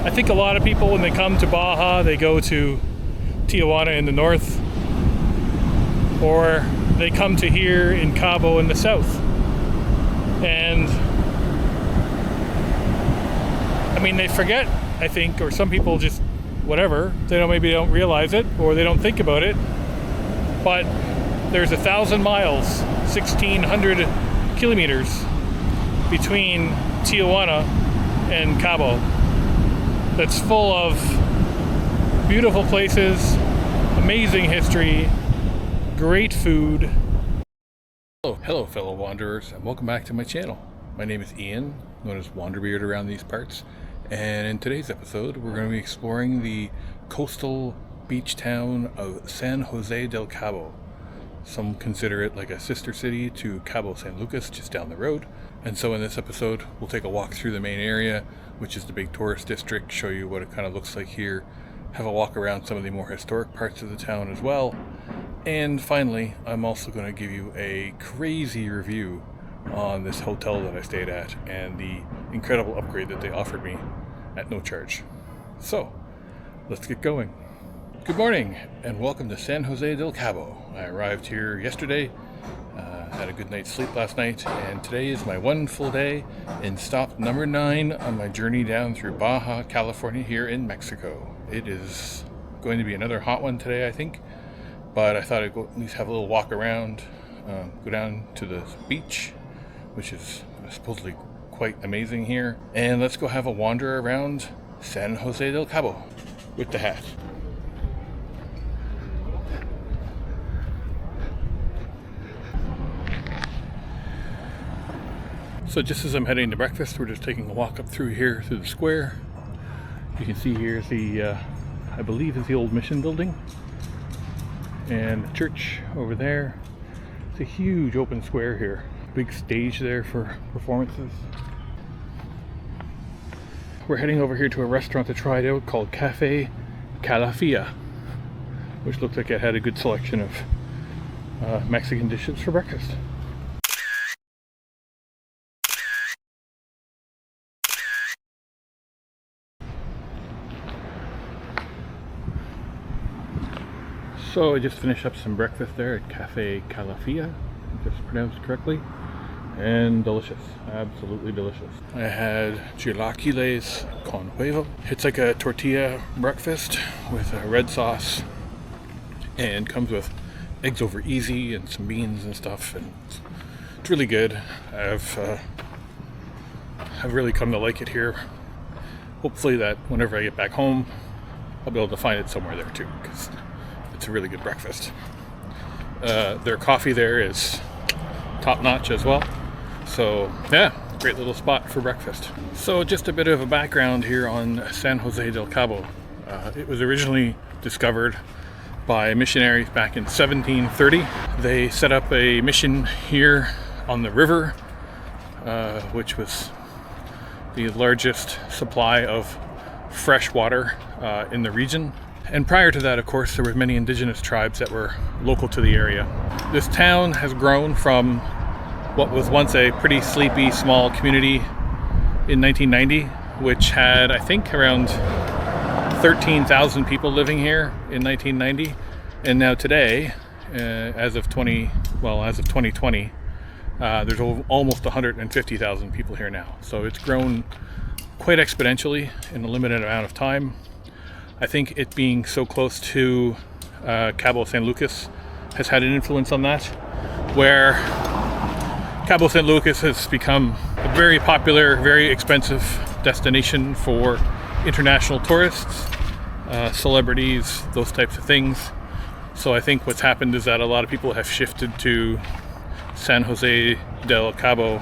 I think a lot of people, when they come to Baja, they go to Tijuana in the north, or they come to here in Cabo in the south. And I mean, they forget, I think, or some people just whatever, maybe they don't realize it or they don't think about it, but there's 1,000 miles, 1,600 kilometers between Tijuana and Cabo. That's full of beautiful places, amazing history, great food. Hello fellow wanderers, and welcome back to my channel. My name is Ian, known as WanderBeard around these parts, and in today's episode we're going to be exploring the coastal beach town of San Jose del Cabo. Some consider it like a sister city to Cabo San Lucas, just down the road. And so in this episode we'll take a walk through the main area, which is the big tourist district, show you what it kind of looks like here, have a walk around some of the more historic parts of the town as well. And finally, I'm also going to give you a crazy review on this hotel that I stayed at and the incredible upgrade that they offered me at no charge. So, let's get going. Good morning and welcome to San Jose del Cabo. I arrived here yesterday, had a good night's sleep last night, and today is my one full day in stop number 9 on my journey down through Baja, California here in Mexico. It is going to be another hot one today, I think. But I thought I'd go at least have a little walk around, go down to the beach, which is supposedly quite amazing here. And let's go have a wander around San Jose del Cabo with the hat. So just as I'm heading to breakfast, we're just taking a walk up through here through the square. You can see here's the, I believe is the old mission building. And the church over there. It's a huge open square here. Big stage there for performances. We're heading over here to a restaurant to try it out called Cafe Calafia, which looked like it had a good selection of Mexican dishes for breakfast. So I just finished up some breakfast there at Cafe Calafia, if it's pronounced correctly, and delicious, absolutely delicious. I had chilaquiles con huevo. It's like a tortilla breakfast with a red sauce, and comes with eggs over easy and some beans and stuff, and it's really good. I've really come to like it here. Hopefully that whenever I get back home, I'll be able to find it somewhere there too, because it's a really good breakfast. Their coffee there is top notch as well. So yeah, great little spot for breakfast. So just a bit of a background here on San Jose del Cabo. It was originally discovered by missionaries back in 1730. They set up a mission here on the river, which was the largest supply of fresh water in the region. And prior to that, of course, there were many indigenous tribes that were local to the area. This town has grown from what was once a pretty sleepy, small community in 1990, which had, I think, around 13,000 people living here in 1990. And now today, as of 2020, there's almost 150,000 people here now. So it's grown quite exponentially in a limited amount of time. I think it being so close to Cabo San Lucas has had an influence on that, where Cabo San Lucas has become a very popular, very expensive destination for international tourists, celebrities, those types of things. So I think what's happened is that a lot of people have shifted to San Jose del Cabo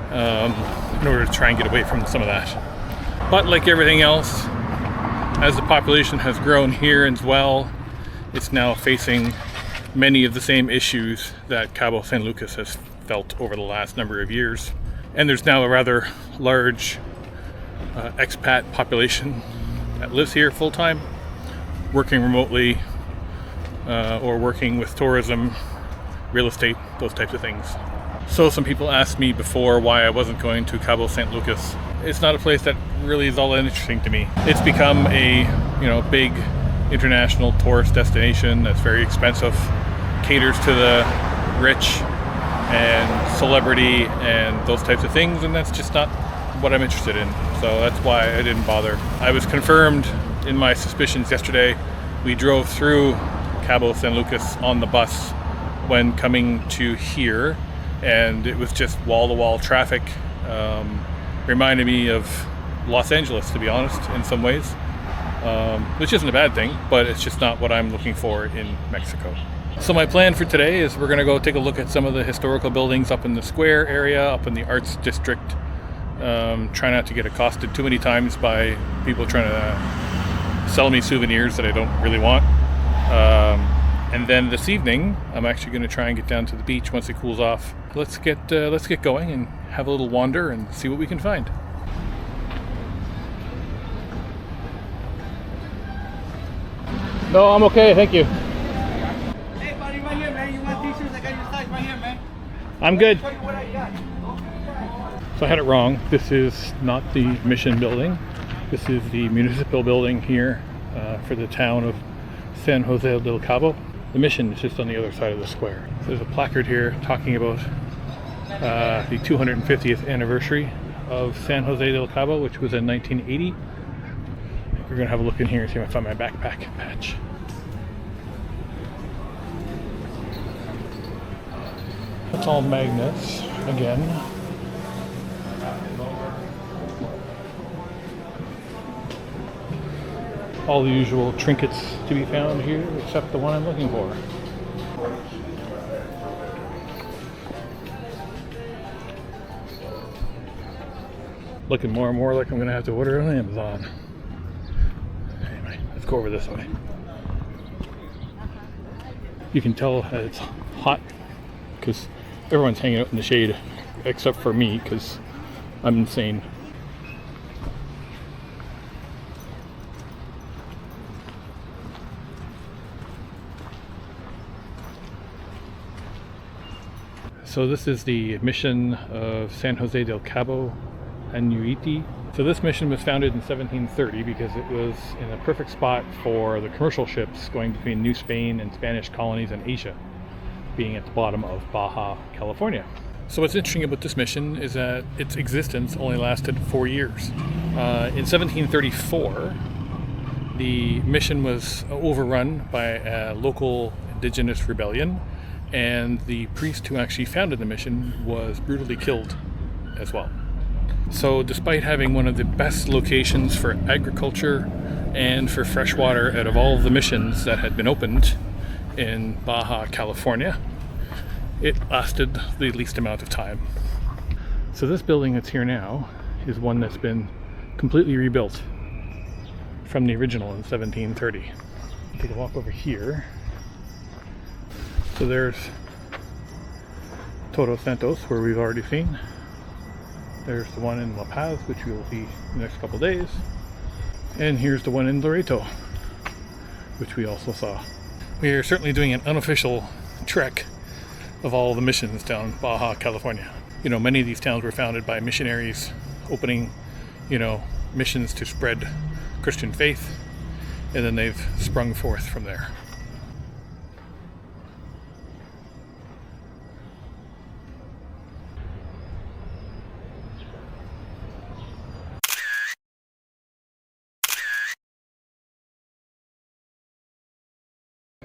in order to try and get away from some of that. But like everything else, as the population has grown here as well, it's now facing many of the same issues that Cabo San Lucas has felt over the last number of years. And there's now a rather large expat population that lives here full-time, working remotely or working with tourism, real estate, those types of things. So some people asked me before why I wasn't going to Cabo San Lucas. It's not a place that really is all that interesting to me. It's become a, big international tourist destination that's very expensive, caters to the rich and celebrity and those types of things, and that's just not what I'm interested in. So that's why I didn't bother. I was confirmed in my suspicions yesterday. We drove through Cabo San Lucas on the bus when coming to here, and it was just wall-to-wall traffic. Reminded me of Los Angeles, to be honest, in some ways, which isn't a bad thing, but it's just not what I'm looking for in Mexico. So my plan for today is we're going to go take a look at some of the historical buildings up in the square area, up in the arts district. Try not to get accosted too many times by people trying to sell me souvenirs that I don't really want. And then this evening, I'm actually going to try and get down to the beach once it cools off. Let's get going and have a little wander and see what we can find. No, I'm okay, thank you. Hey, buddy, right here, man. You want t-shirts? I got your size right here, man. I'm good. I'll show you what I got. So I had it wrong. This is not the Mission building. This is the Municipal building here for the town of San Jose del Cabo. The Mission is just on the other side of the square. So there's a placard here talking about the 250th anniversary of San Jose del Cabo, which was in 1980. We're going to have a look in here and see if I find my backpack patch. It's all magnets again. All the usual trinkets to be found here, except the one I'm looking for. Looking more and more like I'm going to have to order on Amazon. Anyway, let's go over this way. You can tell that it's hot because everyone's hanging out in the shade, except for me because I'm insane. So this is the mission of San Jose del Cabo and Uiti. So this mission was founded in 1730 because it was in a perfect spot for the commercial ships going between New Spain and Spanish colonies in Asia, being at the bottom of Baja, California. So what's interesting about this mission is that its existence only lasted 4 years. In 1734, the mission was overrun by a local indigenous rebellion, and the priest who actually founded the mission was brutally killed as well. So despite having one of the best locations for agriculture and for fresh water out of all of the missions that had been opened in Baja, California, it lasted the least amount of time. So this building that's here now is one that's been completely rebuilt from the original in 1730. Take a walk over here. So there's Todos Santos, where we've already seen. There's the one in La Paz, which we will see in the next couple days. And here's the one in Loreto, which we also saw. We are certainly doing an unofficial trek of all the missions down Baja, California. Many of these towns were founded by missionaries opening, missions to spread Christian faith, and then they've sprung forth from there.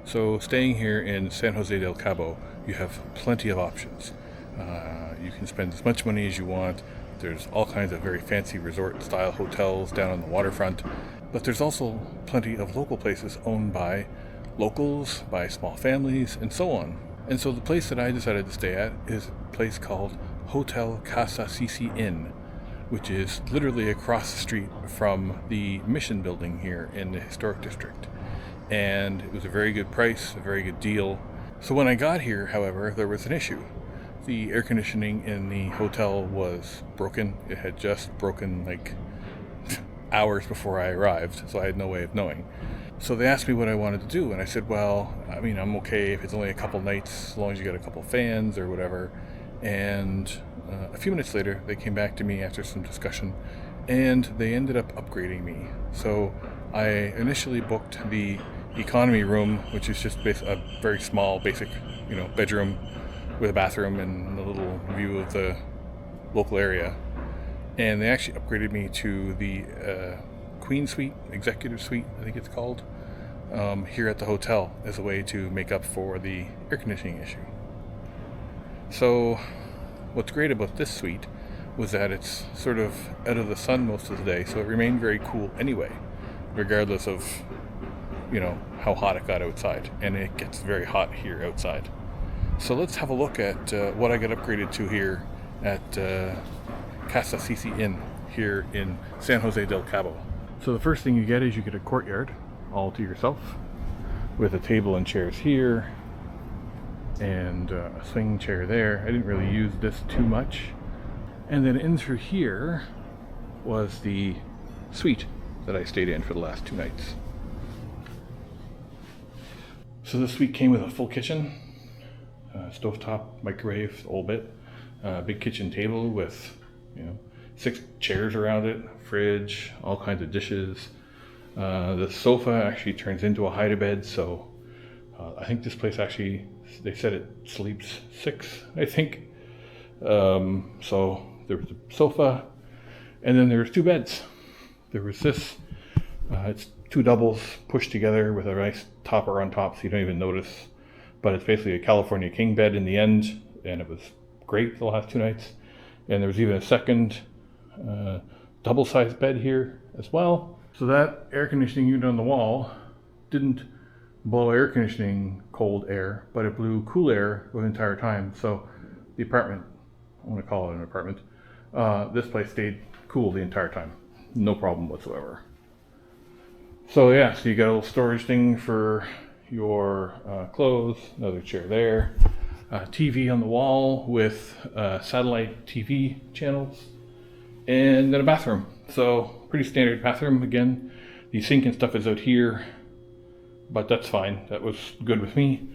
So staying here in San Jose del Cabo, you have plenty of options. You can spend as much money as you want. There's all kinds of very fancy resort-style hotels down on the waterfront. But there's also plenty of local places owned by locals, by small families, and so on. And so the place that I decided to stay at is a place called Hotel Casa Ceci Inn, which is literally across the street from the Mission building here in the historic district. And it was a very good price, a very good deal. So when I got here, however, there was an issue. The air conditioning in the hotel was broken. It had just broken like hours before I arrived, so I had no way of knowing. So they asked me what I wanted to do, and I said, well, I'm okay if it's only a couple nights, as long as you got a couple fans or whatever. And a few minutes later, they came back to me after some discussion, and they ended up upgrading me. So I initially booked the economy room, which is just a very small, basic, bedroom with a bathroom and a little view of the local area. And they actually upgraded me to the Queen Suite, Executive Suite, I think it's called, here at the hotel as a way to make up for the air conditioning issue. So what's great about this suite was that it's sort of out of the sun most of the day, so it remained very cool anyway, regardless of, how hot it got outside. And it gets very hot here outside. So let's have a look at what I got upgraded to here at Casa Ceci Inn here in San Jose Del Cabo. So the first thing you get is you get a courtyard all to yourself with a table and chairs here and a swing chair there. I didn't really use this too much. And then in through here was the suite that I stayed in for the last 2 nights. So this suite came with a full kitchen, stovetop, microwave, the whole bit, big kitchen table with 6 chairs around it, fridge, all kinds of dishes. The sofa actually turns into a hide-a-bed, so I think this place actually, they said it sleeps 6, I think. So there was a sofa, and then there was 2 beds. There was this, it's 2 doubles pushed together with a nice topper on top so you don't even notice. But it's basically a California king bed in the end, and it was great the last 2 nights. And there was even a second double-sized bed here as well. So that air conditioning unit on the wall didn't blow air conditioning cold air, but it blew cool air the entire time. So the apartment, I want to call it an apartment, this place stayed cool the entire time. No problem whatsoever. So yeah, so you got a little storage thing for your clothes, another chair there, TV on the wall with satellite TV channels, and then a bathroom. So pretty standard bathroom. Again, the sink and stuff is out here, but that's fine. That was good with me.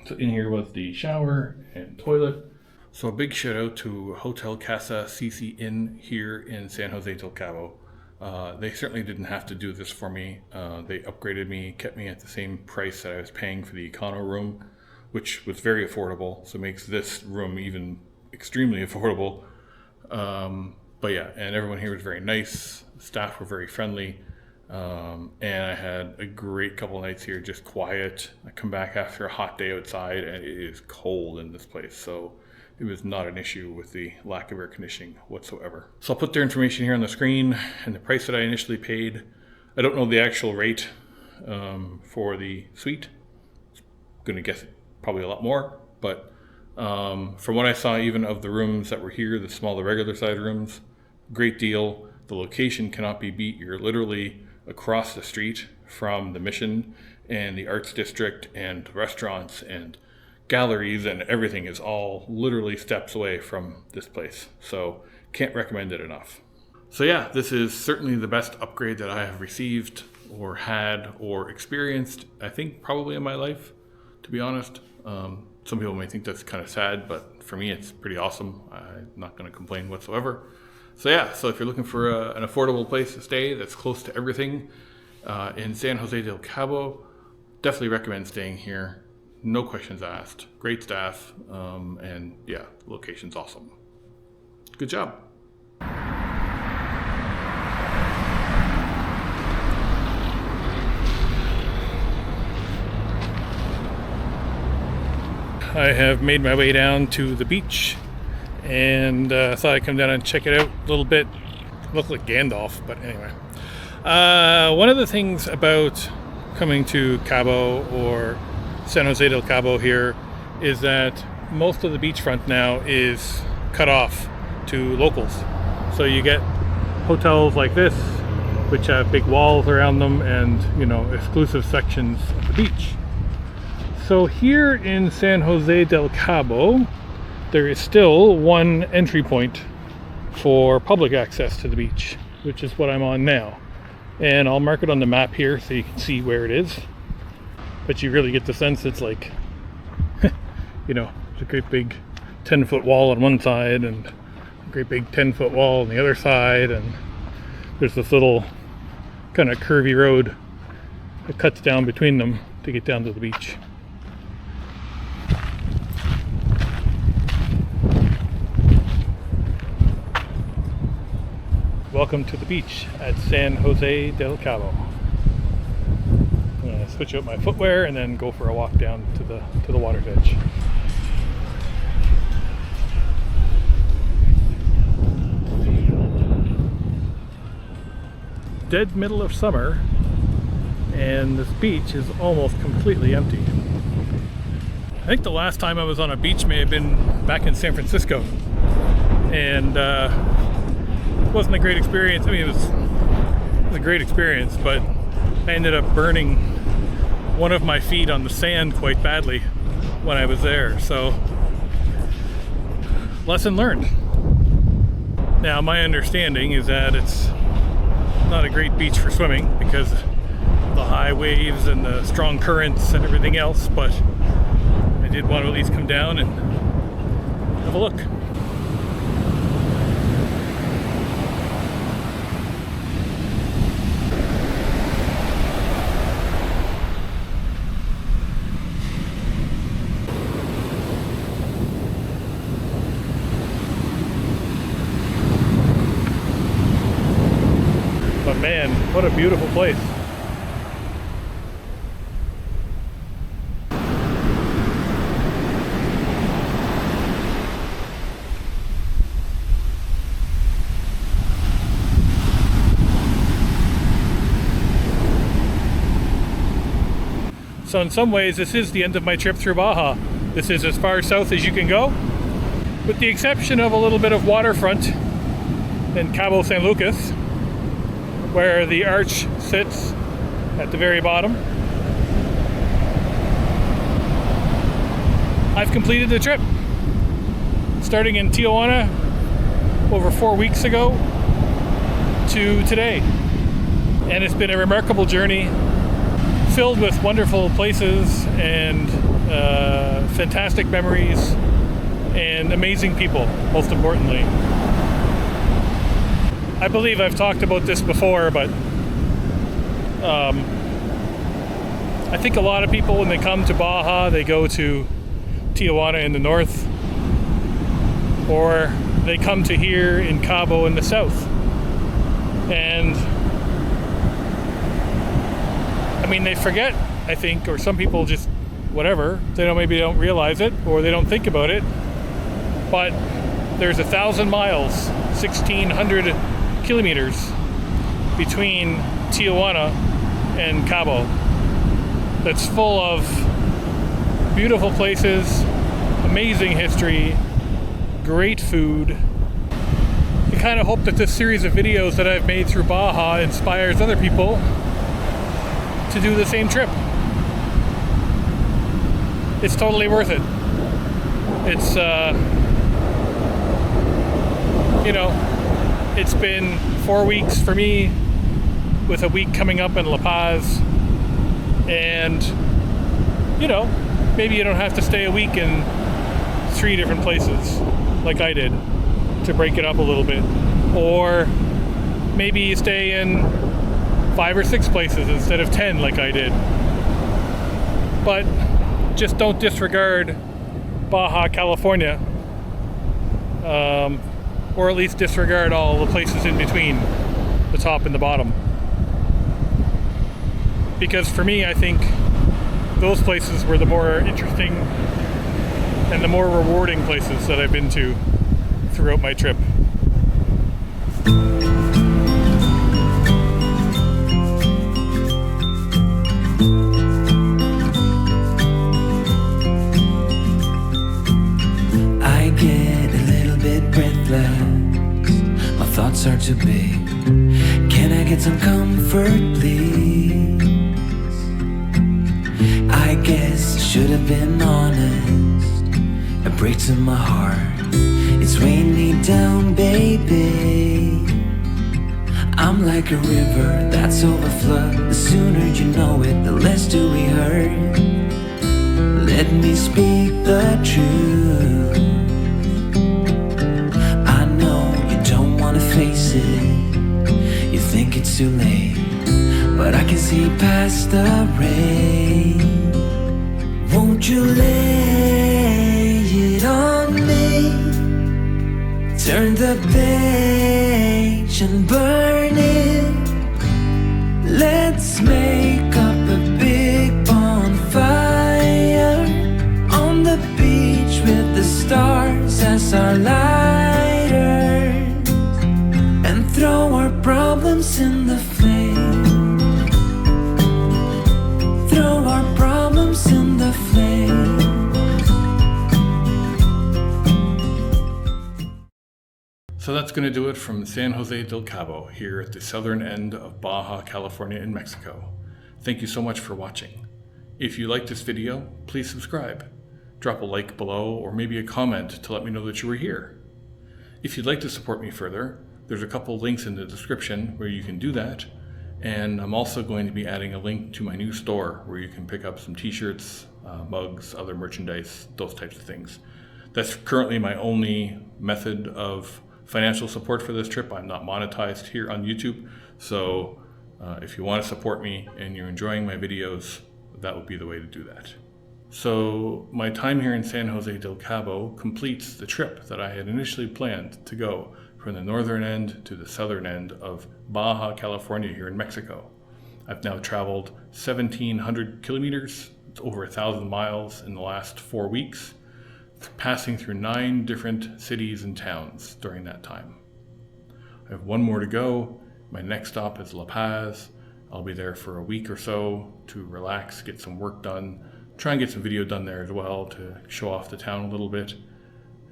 So in here was the shower and toilet. So a big shout out to Hotel Casa Ceci Inn here in San Jose del Cabo. They certainly didn't have to do this for me. They upgraded me, kept me at the same price that I was paying for the econo room, which was very affordable. So it makes this room even extremely affordable. But yeah, and everyone here was very nice. Staff were very friendly. And I had a great couple nights here, just quiet. I come back after a hot day outside and it is cold in this place. So it was not an issue with the lack of air conditioning whatsoever. So I'll put their information here on the screen and the price that I initially paid. I don't know the actual rate for the suite. I'm gonna guess probably a lot more, but from what I saw even of the rooms that were here, the smaller regular size rooms, great deal. The location cannot be beat. You're literally across the street from the Mission and the Arts District and restaurants and galleries, and everything is all literally steps away from this place. So can't recommend it enough. So yeah, this is certainly the best upgrade that I have received or had or experienced, I think probably in my life, to be honest. Some people may think that's kind of sad, but for me it's pretty awesome. I'm not going to complain whatsoever. So yeah, so if you're looking for an affordable place to stay that's close to everything in San Jose del Cabo, definitely recommend staying here. No questions asked. Great staff, and yeah, the location's awesome. Good job. I have made my way down to the beach and thought I'd come down and check it out a little bit. Look like Gandalf, but anyway. One of the things about coming to Cabo or San Jose del Cabo here is that most of the beachfront now is cut off to locals. So you get hotels like this, which have big walls around them and, exclusive sections of the beach. So here in San Jose del Cabo, there is still one entry point for public access to the beach, which is what I'm on now. And I'll mark it on the map here so you can see where it is. But you really get the sense it's like, it's a great big 10-foot wall on one side and a great big 10-foot wall on the other side, and there's this little kind of curvy road that cuts down between them to get down to the beach. Welcome to the beach at San Jose Del Cabo. I'm going to switch out my footwear and then go for a walk down to the water's edge. Dead middle of summer, and this beach is almost completely empty. I think the last time I was on a beach may have been back in San Francisco, and it wasn't a great experience. I mean, it was a great experience, but I ended up burning one of my feet on the sand quite badly when I was there. So, lesson learned. Now, my understanding is that it's not a great beach for swimming because of the high waves and the strong currents and everything else, but I did want to at least come down and have a look. But man, what a beautiful place. So in some ways, this is the end of my trip through Baja. This is as far south as you can go, with the exception of a little bit of waterfront in Cabo San Lucas, where the arch sits at the very bottom. I've completed the trip, starting in Tijuana over 4 weeks ago to today. And it's been a remarkable journey, filled with wonderful places and fantastic memories and amazing people, most importantly. I believe I've talked about this before, but I think a lot of people, when they come to Baja, they go to Tijuana in the north, or they come to here in Cabo in the south. And I mean, they forget, I think, or some people just, whatever, maybe don't realize it, or they don't think about it, but there's 1,000 miles, 1,600 kilometers between Tijuana and Cabo. That's full of beautiful places, amazing history, great food. I kind of hope that this series of videos that I've made through Baja inspires other people to do the same trip. It's totally worth it. It's it's been 4 weeks for me, with a week coming up in La Paz, and maybe you don't have to stay a week in 3 different places like I did to break it up a little bit, or maybe you stay in 5 or 6 places instead of 10 like I did. But just don't disregard Baja California, or at least disregard all the places in between the top and the bottom, because for me, I think those places were the more interesting and the more rewarding places that I've been to throughout my trip. I get a little bit breathless, my thoughts are too big. Can I get some comfort, please? I guess I should have been honest. It breaks in my heart, it's weighing me down, baby. I'm like a river that's overflowed. The sooner you know it, the less do we hurt. Let me speak the truth. face it, you think it's too late, but I can see past the rain. Won't you lay it on me? Turn the page and burn it. Let's make up a big bonfire on the beach with the stars as our lighters, and throw our problems in the flame. Throw our problems in the flame. So that's going to do it from San Jose del Cabo here at the southern end of Baja, California in Mexico. Thank you so much for watching. If you liked this video, please subscribe. Drop a like below or maybe a comment to let me know that you were here. If you'd like to support me further, there's a couple links in the description where you can do that. And I'm also going to be adding a link to my new store where you can pick up some t-shirts, mugs, other merchandise, those types of things. That's currently my only method of financial support for this trip. I'm not monetized here on YouTube, so if you want to support me and you're enjoying my videos, that would be the way to do that. So my time here in San Jose del Cabo completes the trip that I had initially planned to go from the northern end to the southern end of Baja, California here in Mexico. I've now traveled 1,700 kilometers, it's over 1,000 miles in the last 4 weeks, passing through 9 different cities and towns during that time. I have 1 more to go. My next stop is La Paz. I'll be there for a week or so to relax, get some work done, try and get some video done there as well to show off the town a little bit.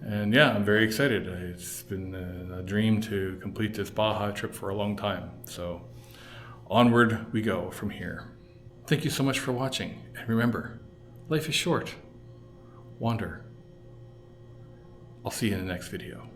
And yeah, I'm very excited. It's been a dream to complete this Baja trip for a long time. So onward we go from here. Thank you so much for watching. And remember, life is short. Wander. I'll see you in the next video.